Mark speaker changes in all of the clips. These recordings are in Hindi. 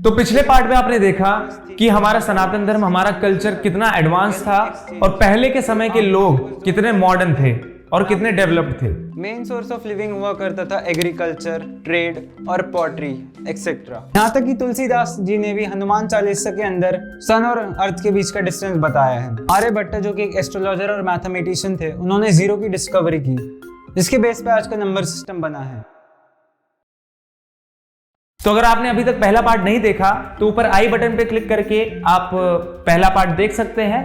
Speaker 1: तो पिछले पार्ट में आपने देखा कि हमारा सनातन धर्म, हमारा कल्चर कितना एडवांस था और पहले के समय के लोग कितने मॉडर्न थे और कितने डेवलप्ड थे।
Speaker 2: मेन सोर्स ऑफ लिविंग हुआ करता था एग्रीकल्चर, ट्रेड और पॉटरी एक्सेट्रा। यहाँ तक कि तुलसीदास जी ने भी हनुमान चालीसा के अंदर सन और अर्थ के बीच का डिस्टेंस बताया है। आर्यभट्ट जो कि एक एस्ट्रोलॉजर और मैथमेटिशियन थे, उन्होंने जीरो की डिस्कवरी की, जिसके बेस पे आज का नंबर सिस्टम बना है।
Speaker 1: तो अगर आपने अभी तक पहला पार्ट नहीं देखा तो ऊपर आई बटन पे क्लिक करके आप पहला पार्ट देख सकते हैं,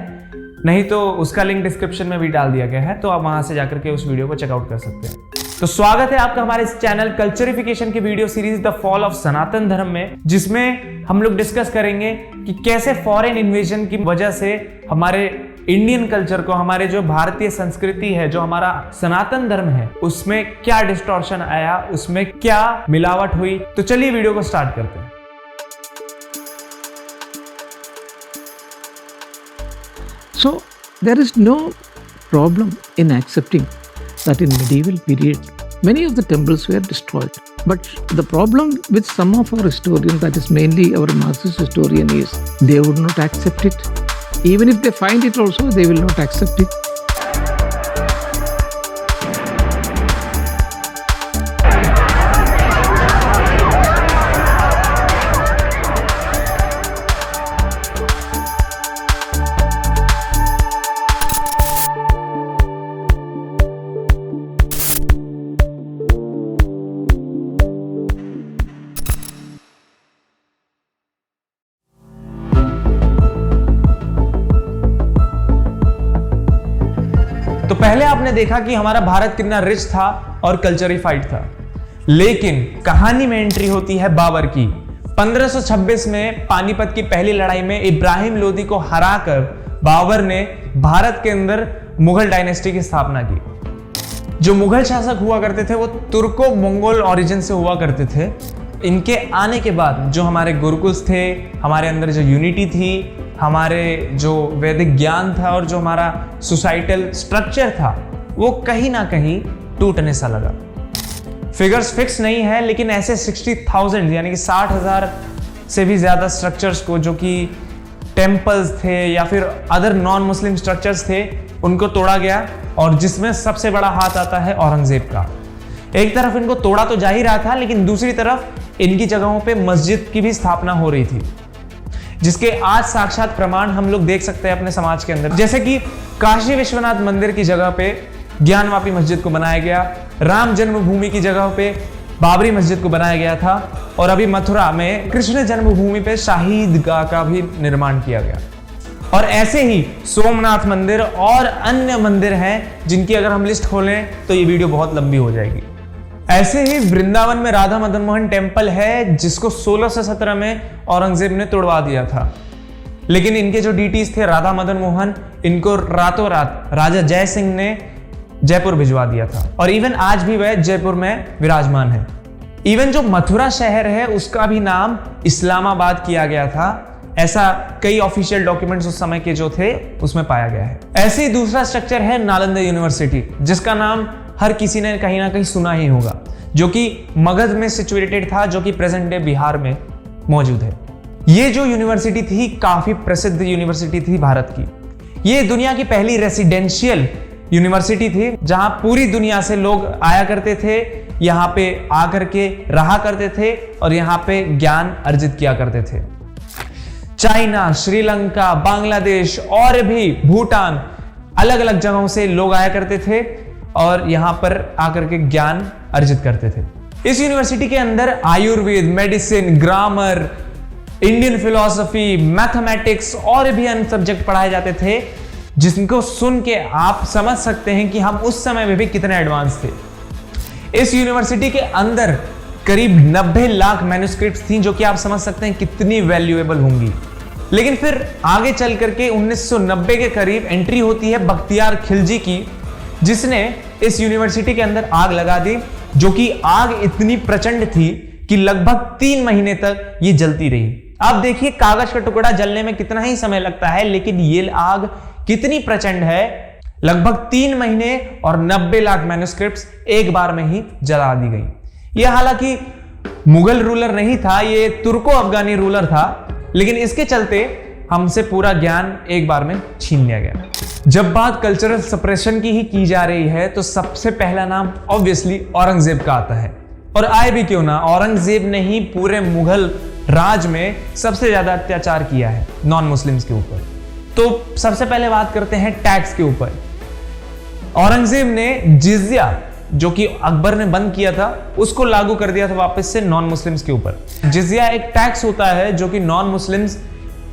Speaker 1: नहीं तो उसका लिंक डिस्क्रिप्शन में भी डाल दिया गया है, तो आप वहां से जाकर के उस वीडियो को चेकआउट कर सकते हैं। तो स्वागत है आपका हमारे इस चैनल कल्चरिफिकेशन की video series the fall of Sanatan Dharma में, जिसमें हम लोग डिस्कस करेंगे कि कैसे फॉरेन इन्वेजन की वजह से हमारे इंडियन कल्चर को, हमारे जो भारतीय संस्कृति है, जो हमारा सनातन धर्म है, उसमें क्या डिस्टॉर्शन आया, उसमें क्या मिलावट हुई। तो चलिए वीडियो को स्टार्ट करते हैं।
Speaker 3: So there is no problem in accepting that in medieval period many of the temples were destroyed. But the problem with some of our historians, that is mainly our Marxist historian, is they would not accept it. Even if they find it also, they will not accept it.
Speaker 1: तो पहले आपने देखा कि हमारा भारत कितना रिच था और कल्चरिफाइड था, लेकिन कहानी में एंट्री होती है बाबर की। 1526 में पानीपत की पहली लड़ाई में इब्राहिम लोदी को हराकर बाबर ने भारत के अंदर मुगल डायनेस्टी की स्थापना की। जो मुगल शासक हुआ करते थे वो तुर्को मंगोल ओरिजिन से हुआ करते थे। इनके आने के बाद जो हमारे गुरुकुल्स थे, हमारे अंदर जो यूनिटी थी, हमारे जो वैदिक ज्ञान था और जो हमारा सोसाइटल स्ट्रक्चर था, वो कहीं ना कहीं टूटने सा लगा। फिगर्स फिक्स नहीं है, लेकिन ऐसे 60,000 यानी कि 60,000 से भी ज़्यादा स्ट्रक्चर्स को, जो कि टेम्पल्स थे या फिर अदर नॉन मुस्लिम स्ट्रक्चर्स थे, उनको तोड़ा गया। और जिसमें सबसे बड़ा हाथ आता है औरंगजेब का। एक तरफ इनको तोड़ा तो जा ही रहा था, लेकिन दूसरी तरफ इनकी जगहों पे मस्जिद की भी स्थापना हो रही थी, जिसके आज साक्षात प्रमाण हम लोग देख सकते हैं अपने समाज के अंदर। जैसे कि काशी विश्वनाथ मंदिर की जगह पे ज्ञानवापी मस्जिद को बनाया गया, राम जन्मभूमि की जगह पे बाबरी मस्जिद को बनाया गया था, और अभी मथुरा में कृष्ण जन्मभूमि पे शाही ईदगाह का भी निर्माण किया गया। और ऐसे ही सोमनाथ मंदिर और अन्य मंदिर हैं, जिनकी अगर हम लिस्ट खोलें तो ये वीडियो बहुत लंबी हो जाएगी। ऐसे ही वृंदावन में राधा मदन मोहन टेम्पल है, जिसको 1617 में औरंगजेब ने तोड़वा दिया था। लेकिन इनके जो डीटीज थे राधा मदन मोहन, इनको रातों रात राजा जय सिंह ने जयपुर भिजवा दिया था, और इवन आज भी वह जयपुर में विराजमान है। इवन जो मथुरा शहर है, उसका भी नाम इस्लामाबाद किया गया था, ऐसा कई ऑफिशियल डॉक्यूमेंट्स उस समय के जो थे उसमें पाया गया है। ऐसे ही दूसरा स्ट्रक्चर है नालंदा यूनिवर्सिटी, जिसका नाम हर किसी ने कहीं ना कहीं सुना ही होगा, जो कि मगध में सिचुएटेड था, जो कि प्रेजेंट डे बिहार में मौजूद है। ये जो यूनिवर्सिटी थी, काफी प्रसिद्ध यूनिवर्सिटी थी भारत की। ये दुनिया की पहली रेसिडेंशियल यूनिवर्सिटी थी, जहां पूरी दुनिया से लोग आया करते थे, यहाँ पे आकर के रहा करते थे और यहाँ पे ज्ञान अर्जित किया करते थे। चाइना, श्रीलंका, बांग्लादेश और भी भूटान, अलग अलग जगहों से लोग आया करते थे और यहां पर आकर के ज्ञान अर्जित करते थे। इस यूनिवर्सिटी के अंदर Ayurveda, medicine, grammar, Indian philosophy, mathematics और भी अन्य सब्जेक्ट पढ़ाए जाते थे, जिनको सुन के आप समझ सकते हैं कि हम उस समय में भी कितने एडवांस थे। इस यूनिवर्सिटी के अंदर करीब 90 लाख मैन्युस्क्रिप्ट्स थी, जो कि आप समझ सकते हैं कितनी वैल्यूएबल होंगी। लेकिन फिर आगे चल करके 1990 के करीब एंट्री होती है बख्तियार खिलजी की, जिसने इस यूनिवर्सिटी के अंदर आग लगा दी, जो कि आग इतनी प्रचंड थी कि लगभग 3 महीने तक ये जलती रही। अब देखिए कागज का टुकड़ा जलने में कितना ही समय लगता है, लेकिन ये आग कितनी प्रचंड है, लगभग 3 महीने और 90 लाख मैन्युस्क्रिप्ट्स एक बार में ही जला दी गई। यह हालांकि मुगल रूलर नहीं था, ये तुर्को अफगानी रूलर था, लेकिन इसके चलते हमसे पूरा ज्ञान एक बार में छीन लिया गया। जब बात कल्चरल सप्रेशन की ही की जा रही है तो सबसे पहला नाम ऑब्वियसली औरंगजेब का आता है। और आए भी क्यों ना, औरंगजेब ने ही पूरे मुगल राज में सबसे ज्यादा अत्याचार किया है नॉन मुस्लिम्स के ऊपर। तो सबसे पहले बात करते हैं टैक्स के ऊपर। औरंगजेब ने जिजिया, जो कि अकबर ने बंद किया था, उसको लागू कर दिया था वापस से नॉन मुस्लिम्स के ऊपर। जिजिया एक टैक्स होता है जो कि नॉन मुस्लिम्स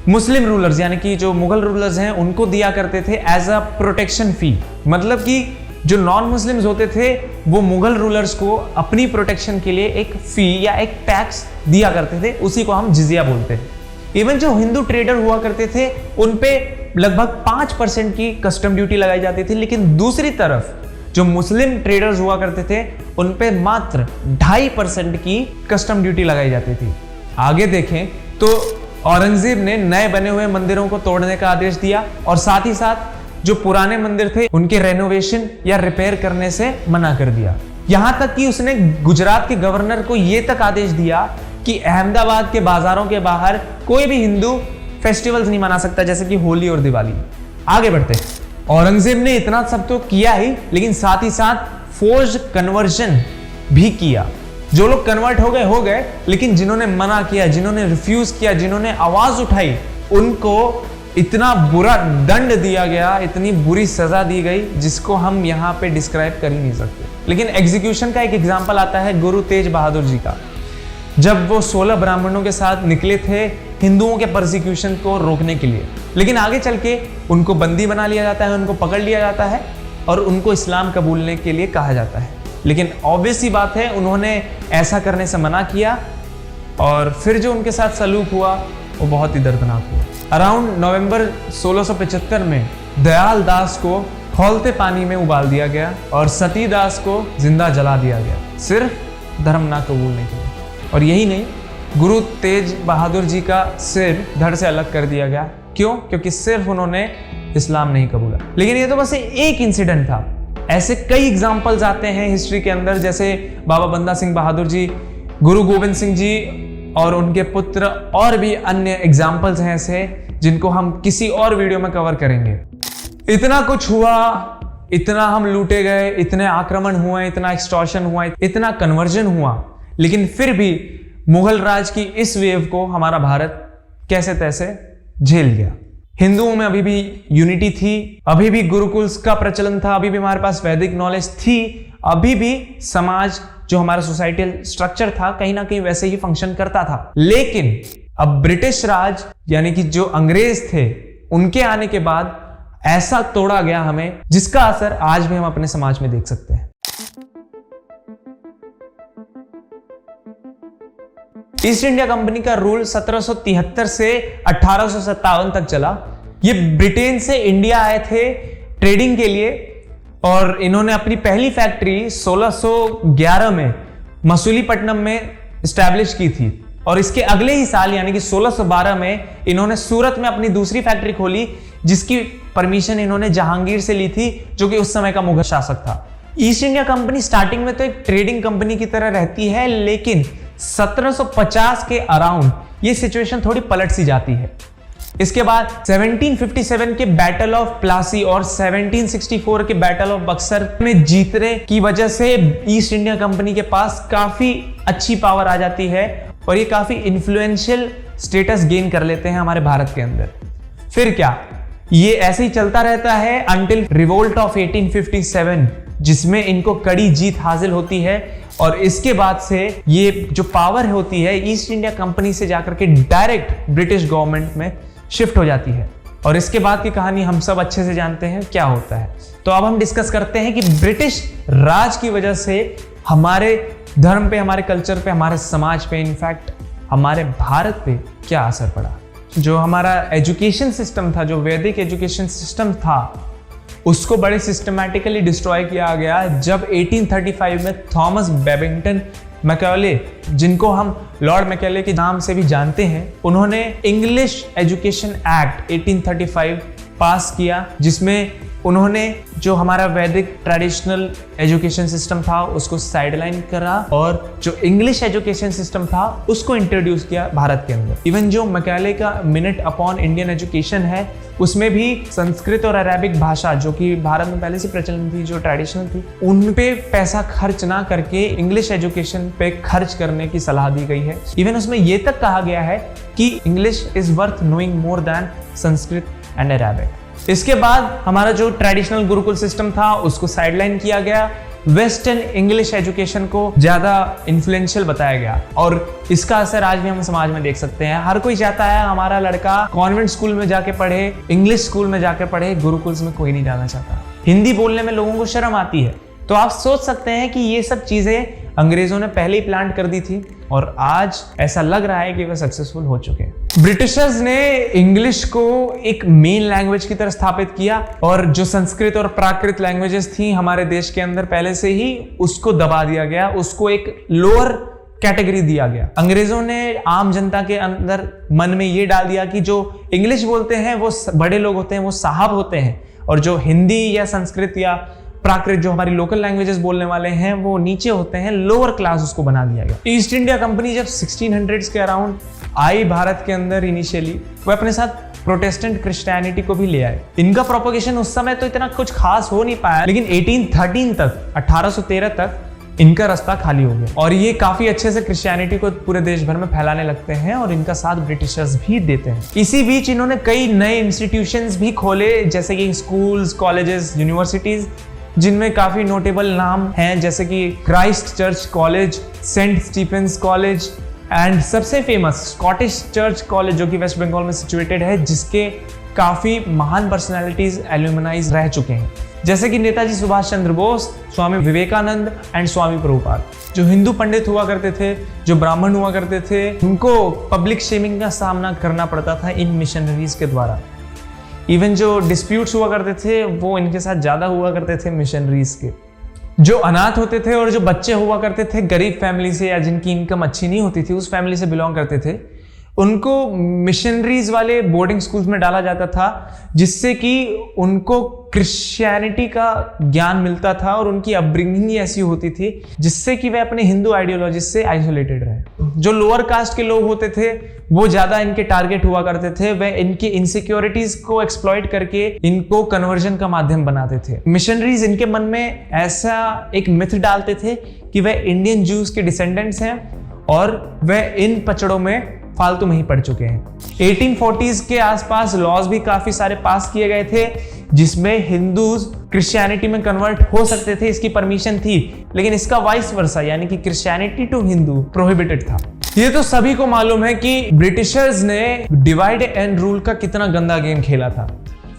Speaker 1: मुस्लिम रूलर्स यानी कि जो मुगल रूलर्स हैं उनको दिया करते थे एज अ प्रोटेक्शन फी। मतलब कि जो नॉन मुस्लिम्स होते थे वो मुगल रूलर्स को अपनी प्रोटेक्शन के लिए एक फी या एक टैक्स दिया करते थे, उसी को हम जिजिया बोलते हैं। इवन जो हिंदू ट्रेडर हुआ करते थे उन पे लगभग 5% की कस्टम ड्यूटी लगाई जाती थी, लेकिन दूसरी तरफ जो मुस्लिम ट्रेडर्स हुआ करते थे उन पे मात्र 2.5% की कस्टम ड्यूटी लगाई जाती थी। आगे देखें तो औरंगजेब ने नए बने हुए मंदिरों को तोड़ने का आदेश दिया और साथ ही साथ जो पुराने मंदिर थे उनके रेनोवेशन या रिपेयर करने से मना कर दिया। यहां तक कि उसने गुजरात के गवर्नर को यह तक आदेश दिया कि अहमदाबाद के बाजारों के बाहर कोई भी हिंदू फेस्टिवल्स नहीं मना सकता, जैसे कि होली और दिवाली। आगे बढ़ते हैं। औरंगजेब ने इतना सब तो किया ही, लेकिन साथ ही साथ फोर्स्ड कन्वर्जन भी किया। जो लोग कन्वर्ट हो गए, लेकिन जिन्होंने मना किया, जिन्होंने रिफ्यूज किया, जिन्होंने आवाज उठाई, उनको इतना बुरा दंड दिया गया, इतनी बुरी सजा दी गई जिसको हम यहाँ पे डिस्क्राइब कर ही नहीं सकते। लेकिन एग्जीक्यूशन का एक एग्जाम्पल आता है गुरु तेज बहादुर जी का, जब वो 16 ब्राह्मणों के साथ निकले थे हिंदुओं के परसिक्यूशन को रोकने के लिए। लेकिन आगे चल के उनको बंदी बना लिया जाता है, उनको पकड़ लिया जाता है और उनको इस्लाम कबूलने के लिए कहा जाता है। लेकिन ऑब्वियस सी बात है उन्होंने ऐसा करने से मना किया और फिर जो उनके साथ सलूक हुआ वो बहुत ही दर्दनाक हुआ। अराउंड नवंबर 1675 में दयाल दास को खौलते पानी में उबाल दिया गया और सती दास को जिंदा जला दिया गया, सिर्फ धर्म ना कबूलने के लिए। और यही नहीं, गुरु तेज बहादुर जी का सिर धड़ से अलग कर दिया गया। क्यों? क्योंकि सिर्फ उन्होंने इस्लाम नहीं कबूला। लेकिन ये तो बस एक इंसिडेंट था, ऐसे कई एग्जाम्पल्स आते हैं हिस्ट्री के अंदर, जैसे बाबा बंदा सिंह बहादुर जी, गुरु गोविंद सिंह जी और उनके पुत्र, और भी अन्य एग्जाम्पल्स हैं ऐसे जिनको हम किसी और वीडियो में कवर करेंगे। इतना कुछ हुआ, इतना हम लूटे गए, इतने आक्रमण हुए, इतना एक्सटॉर्शन हुआ, इतना कन्वर्जन हुआ, लेकिन फिर भी मुगल राज की इस वेव को हमारा भारत कैसे तैसे झेल गया। हिंदुओं में अभी भी यूनिटी थी, अभी भी गुरुकुल्स का प्रचलन था, अभी भी हमारे पास वैदिक नॉलेज थी, अभी भी समाज जो हमारा सोसाइटल स्ट्रक्चर था कहीं ना कहीं वैसे ही फंक्शन करता था। लेकिन अब ब्रिटिश राज यानी कि जो अंग्रेज थे उनके आने के बाद ऐसा तोड़ा गया हमें, जिसका असर आज भी हम अपने समाज में देख सकते हैं। ईस्ट इंडिया कंपनी का रूल 1773 से 1857 तक चला। ये ब्रिटेन से इंडिया आए थे ट्रेडिंग के लिए और इन्होंने अपनी पहली फैक्ट्री 1611 में मसूलीपट्टनम में स्टैब्लिश की थी और इसके अगले ही साल यानी कि 1612 में इन्होंने सूरत में अपनी दूसरी फैक्ट्री खोली, जिसकी परमिशन इन्होंने जहांगीर से ली थी, जो कि उस समय का मुगल शासक था। ईस्ट इंडिया कंपनी स्टार्टिंग में तो एक ट्रेडिंग कंपनी की तरह रहती है, लेकिन 1750 के अराउंड ये सिचुएशन थोड़ी पलट सी जाती है। इसके बाद 1757 के बैटल ऑफ प्लासी और 1764 के बैटल ऑफ बक्सर में जीतने की वजह से ईस्ट इंडिया कंपनी के पास काफी अच्छी पावर आ जाती है और ये काफी इन्फ्लुएंशियल स्टेटस गेन कर लेते हैं हमारे भारत के अंदर। फिर क्या, ये ऐसे ही चलता रहता है अंटिल रिवोल्ट ऑफ 1857, जिसमें इनको कड़ी जीत हासिल होती है और इसके बाद से ये जो पावर होती है ईस्ट इंडिया कंपनी से जाकर के डायरेक्ट ब्रिटिश गवर्नमेंट में शिफ्ट हो जाती है। और इसके बाद की कहानी हम सब अच्छे से जानते हैं क्या होता है। तो अब हम डिस्कस करते हैं कि ब्रिटिश राज की वजह से हमारे धर्म पे, हमारे कल्चर पे, हमारे समाज पे, इनफैक्ट हमारे भारत पे क्या असर पड़ा। जो हमारा एजुकेशन सिस्टम था, जो वैदिक एजुकेशन सिस्टम था, उसको बड़े सिस्टमैटिकली डिस्ट्रॉय किया गया जब 1835 में थॉमस बेबिंगटन मैकॉले, जिनको हम लॉर्ड मैकेले के नाम से भी जानते हैं, उन्होंने इंग्लिश एजुकेशन एक्ट 1835 पास किया, जिसमें उन्होंने जो हमारा वैदिक ट्रेडिशनल एजुकेशन सिस्टम था उसको साइडलाइन करा और जो इंग्लिश एजुकेशन सिस्टम था उसको इंट्रोड्यूस किया भारत के अंदर। इवन जो मैकेले का मिनट अपॉन इंडियन एजुकेशन है उसमें भी संस्कृत और अरेबिक भाषा जो कि भारत में पहले से प्रचलन थी, जो ट्रेडिशनल थी, उन पे पैसा खर्च ना करके इंग्लिश एजुकेशन पे खर्च करने की सलाह दी गई है। इवन उसमें ये तक कहा गया है कि English is worth knowing more than Sanskrit and Arabic. इसके बाद हमारा जो ट्रेडिशनल गुरुकुल सिस्टम था उसको साइडलाइन किया गया, वेस्टर्न इंग्लिश एजुकेशन को ज्यादा इन्फ्लुएंशियल बताया गया और इसका असर आज भी हम समाज में देख सकते हैं। हर कोई चाहता है हमारा लड़का कॉन्वेंट स्कूल में जाके पढ़े, इंग्लिश स्कूल में जाके पढ़े, गुरुकुल्स में कोई नहीं जाना चाहता। हिंदी बोलने में लोगों को शर्म आती है। तो आप सोच सकते हैं कि ये सब चीजें अंग्रेजों ने पहले ही प्लांट कर दी थी और आज ऐसा लग रहा है कि वे सक्सेसफुल हो चुके हैं। ब्रिटिशर्स ने इंग्लिश को एक मेन लैंग्वेज की तरह स्थापित किया और जो संस्कृत और प्राकृत लैंग्वेजेस थी हमारे देश के अंदर पहले से ही, उसको दबा दिया गया, उसको एक लोअर कैटेगरी दिया गया। अंग्रेजों ने आम जनता के अंदर मन में ये डाल दिया कि जो इंग्लिश बोलते हैं वो बड़े लोग होते हैं, वो साहब होते हैं, और जो हिंदी या संस्कृत या प्राकृत जो हमारी लोकल लैंग्वेजेस बोलने वाले हैं वो नीचे होते हैं, लोअर क्लास उसको बना दिया गया। ईस्ट इंडिया कंपनी जब 1600s के अराउंड आई भारत के अंदर इनिशियली, वो अपने साथ प्रोटेस्टेंट क्रिश्चियनिटी को भी ले आए। इनका प्रोपोगेशन उस समय तो इतना कुछ खास हो नहीं पाया, लेकिन 1813 तक, 1813 तक इनका रास्ता खाली हो गया और ये काफी अच्छे से क्रिश्चियनिटी को पूरे देश भर में फैलाने लगते हैं और इनका साथ ब्रिटिशर्स भी देते हैं। इसी बीच इन्होंने कई नए इंस्टीट्यूशंस भी खोले, जैसे कि स्कूल्स, कॉलेजेस, यूनिवर्सिटीज, जिनमें काफी नोटेबल नाम हैं, जैसे कि Christ Church College, Saint Stephen's College and सबसे फेमस स्कॉटिश चर्च कॉलेज जो कि वेस्ट बंगाल में सिचुएटेड है, जिसके काफी महान पर्सनालिटीज एल्यूमनाइज रह चुके हैं, जैसे कि नेताजी सुभाष चंद्र बोस, स्वामी विवेकानंद एंड स्वामी प्रभुपाद। जो हिंदू पंडित हुआ करते थे, जो ब्राह्मण हुआ करते थे, उनको पब्लिक शेमिंग का सामना करना पड़ता था इन मिशनरीज के द्वारा। इवन जो डिस्प्यूट्स हुआ करते थे वो इनके साथ ज्यादा हुआ करते थे मिशनरीज के। जो अनाथ होते थे और जो बच्चे हुआ करते थे गरीब फैमिली से या जिनकी इनकम अच्छी नहीं होती थी, उस फैमिली से बिलोंग करते थे, उनको मिशनरीज वाले बोर्डिंग स्कूल्स में डाला जाता था, जिससे कि उनको क्रिश्चियनिटी का ज्ञान मिलता था और उनकी अपब्रिंगिंग ही ऐसी होती थी जिससे कि वे अपने हिंदू आइडियोलॉजी से आइसोलेटेड रहे। जो लोअर कास्ट के लोग होते थे वो ज्यादा इनके टारगेट हुआ करते थे, वे इनकी इनसिक्योरिटीज को एक्सप्लॉइट करके इनको कन्वर्जन का माध्यम बनाते थे। मिशनरीज इनके मन में ऐसा एक मिथ डालते थे कि वे इंडियन ज्यूज के डिसेंडेंट्स हैं और वे इन पचड़ों में फालतू में ही पड़ चुके हैं। 1840s के आसपास लॉज भी काफी सारे पास किए गए थे जिसमें हिंदूज क्रिश्चियनिटी में कन्वर्ट हो सकते थे, इसकी परमिशन थी, लेकिन इसका वाइस वर्सा यानी कि क्रिश्चियनिटी टू हिंदू प्रोहिबिटेड था। ये तो सभी को मालूम है कि ब्रिटिशर्स ने डिवाइड एंड रूल का कितना गंदा गेम खेला था।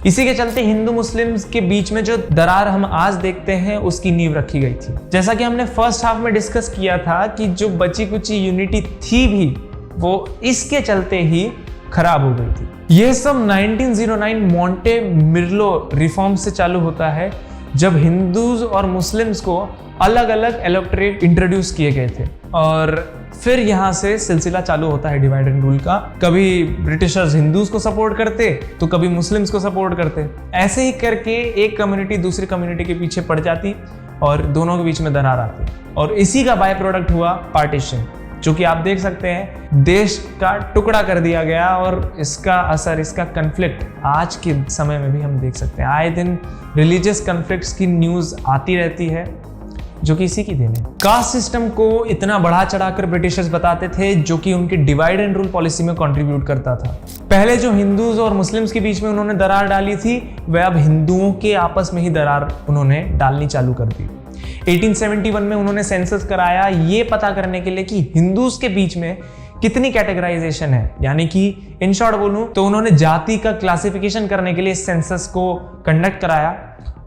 Speaker 1: इसी के चलते हिंदू मुस्लिम्स के बीच में जो दरार हम आज देखते हैं उसकी नींव रखी गई थी। जैसा कि हमने फर्स्ट हाफ में डिस्कस किया था कि जो बची कुची यूनिटी थी भी वो इसके चलते ही खराब हो गई थी। यह सब 1909 मॉन्टे मिर्लो रिफॉर्म से चालू होता है, जब हिंदूज और मुस्लिम्स को अलग अलग इलेक्टोरेट इंट्रोड्यूस किए गए थे और फिर यहाँ से सिलसिला चालू होता है डिवाइड एंड रूल का। कभी ब्रिटिशर्स हिंदूज को सपोर्ट करते तो कभी मुस्लिम्स को सपोर्ट करते, ऐसे ही करके एक कम्युनिटी दूसरी कम्युनिटी के पीछे पड़ जाती और दोनों के बीच में दरार आती और इसी का बाय प्रोडक्ट हुआ पार्टीशन, जो कि आप देख सकते हैं देश का टुकड़ा कर दिया गया और इसका असर, इसका कन्फ्लिक्ट आज के समय में भी हम देख सकते हैं। आए दिन रिलीजियस कन्फ्लिक्ट्स की न्यूज आती रहती है, जो कि इसी की देन है। कास्ट सिस्टम को इतना बढ़ा चढ़ाकर ब्रिटिशर्स बताते थे, जो कि उनकी डिवाइड एंड रूल पॉलिसी में कंट्रीब्यूट करता था। पहले जो हिंदूज और मुस्लिम्स के बीच में उन्होंने दरार डाली थी, वह अब हिंदुओं के आपस में ही दरार उन्होंने डालनी चालू कर दी। 1871 में उन्होंने सेंसस कराया ये पता करने के लिए कि हिंदूज के बीच में कितनी कैटेगराइजेशन है, यानी कि इन शॉर्ट बोलूं तो उन्होंने जाति का क्लासिफिकेशन करने के लिए सेंसस को कंडक्ट कराया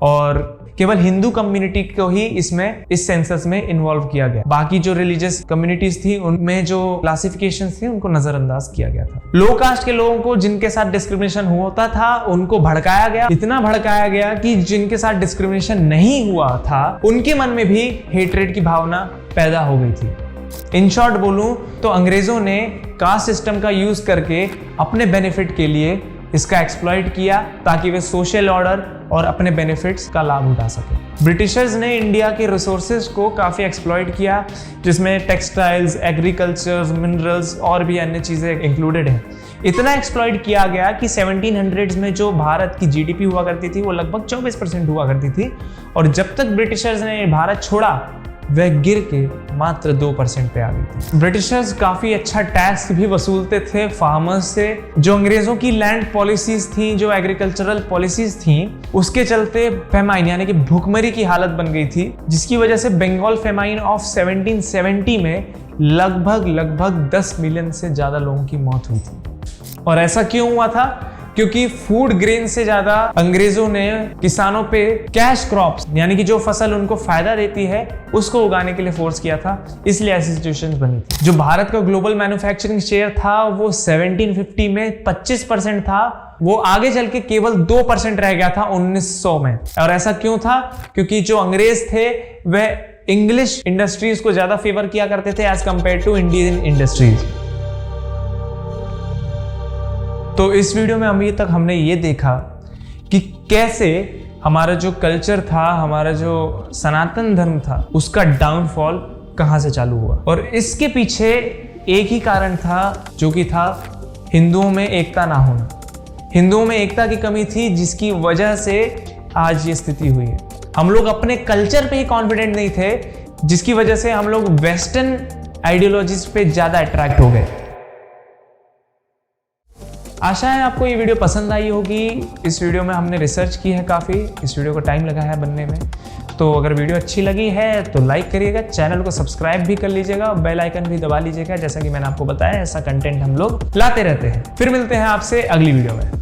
Speaker 1: और केवल हिंदू कम्युनिटी को ही इसमें इस सेंसस में इन्वॉल्व किया गया। बाकी जो रिलीजियस कम्युनिटीज थी उनमें जो क्लासिफिकेशन थे उनको नजरअंदाज किया गया था। लो कास्ट के लोगों को जिनके साथ डिस्क्रिमिनेशन होता था उनको भड़काया गया, इतना भड़काया गया कि जिनके साथ डिस्क्रिमिनेशन नहीं हुआ था उनके मन में भी हेट्रेड की भावना पैदा हो गई थी। इन शॉर्ट बोलूं तो अंग्रेजों ने कास्ट सिस्टम का यूज करके अपने बेनिफिट के लिए इसका एक्सप्लॉइट किया ताकि वे सोशल ऑर्डर और अपने बेनिफिट्स का लाभ उठा सके। ब्रिटिशर्स ने इंडिया के रिसोर्सेज को काफ़ी एक्सप्लॉइट किया, जिसमें टेक्सटाइल्स, एग्रीकल्चर, मिनरल्स और भी अन्य चीज़ें इंक्लूडेड हैं। इतना एक्सप्लॉइट किया गया कि 1700s में जो भारत की जीडीपी हुआ करती थी वो लगभग 24% हुआ करती थी, और जब तक ब्रिटिशर्स ने भारत छोड़ा वह गिर के मात्र 2% पे आ गई थी। ब्रिटिशर्स काफ़ी अच्छा टैक्स भी वसूलते थे फार्मर्स से। जो अंग्रेज़ों की लैंड पॉलिसीज थी, जो एग्रीकल्चरल पॉलिसीज थी, उसके चलते फेमाइन यानी कि भूखमरी की हालत बन गई थी, जिसकी वजह से बंगाल फेमाइन ऑफ 1770 में लगभग 10 मिलियन से ज़्यादा लोगों की मौत हुई थी। और ऐसा क्यों हुआ था? क्योंकि फूड ग्रेन से ज्यादा अंग्रेजों ने किसानों पे कैश क्रॉप्स यानी कि जो फसल उनको फायदा देती है उसको उगाने के लिए फोर्स किया था, इसलिए ऐसी सिचुएशंस बनी थी। जो भारत का ग्लोबल मैन्युफैक्चरिंग शेयर था वो 1750 में 25% था, वो आगे चल के केवल 2% रह गया था 1900 में। और ऐसा क्यों था? क्योंकि जो अंग्रेज थे वह इंग्लिश इंडस्ट्रीज को ज्यादा फेवर किया करते थे as compared to Indian industries. तो इस वीडियो में अभी तक हमने ये देखा कि कैसे हमारा जो कल्चर था, हमारा जो सनातन धर्म था, उसका डाउनफॉल कहाँ से चालू हुआ। और इसके पीछे एक ही कारण था, जो कि था हिंदुओं में एकता ना होना। हिंदुओं में एकता की कमी थी, जिसकी वजह से आज ये स्थिति हुई है। हम लोग अपने कल्चर पे ही कॉन्फिडेंट नहीं थे, जिसकी वजह से हम लोग वेस्टर्न आइडियोलॉजीज पे ज़्यादा अट्रैक्ट हो गए। आशा है आपको ये वीडियो पसंद आई होगी। इस वीडियो में हमने रिसर्च की है काफ़ी, इस वीडियो को टाइम लगा है बनने में। तो अगर वीडियो अच्छी लगी है तो लाइक करिएगा, चैनल को सब्सक्राइब भी कर लीजिएगा, बेल आइकन भी दबा लीजिएगा। जैसा कि मैंने आपको बताया, ऐसा कंटेंट हम लोग लाते रहते हैं। फिर मिलते हैं आपसे अगली वीडियो में।